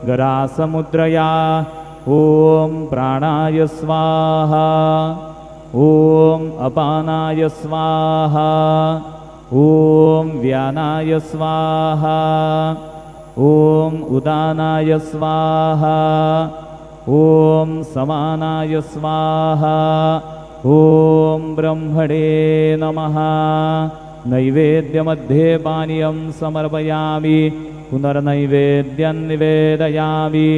गरासमुद्रया ॐ प्राणाय स्वाहा ॐ अपानाय स्वाहा ॐ व्यानाय स्वाहा ॐ उदानाय स्वाहा ॐ समानाय स्वाहा ॐ ब्रह्मणे नमः। नैवेद्यमध्ये पानीयं समर्पयामि पुनर्नैवेद्यं निवेदयामि।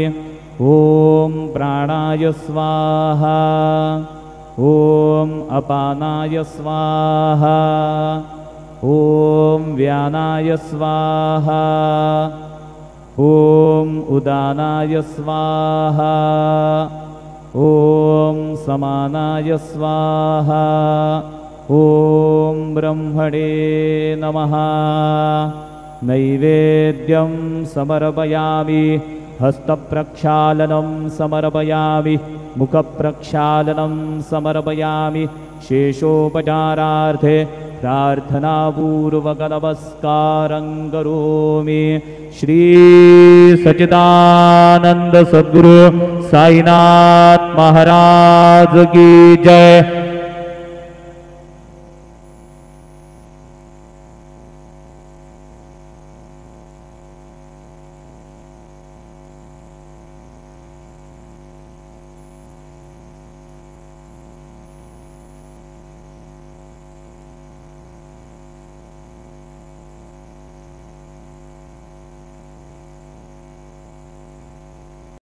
ॐ प्राणाय स्वाहा ॐ अपानाय स्वाहा ॐ व्यानाय स्वाहा ॐ उदानाय स्वाहा ॐ समानाय स्वाहा ॐ ब्रह्मणे नमः। नैवेद्यं समर्पयामि हस्तप्रक्षालनं समर्पयामि मुखप्रक्षालनं समर्पयामि। शेषोपचारार्थे प्रार्थनापूर्वकनमस्कारं करोमि। श्री सच्चिदानंद सद्गुरु साईनाथ महाराज की जय।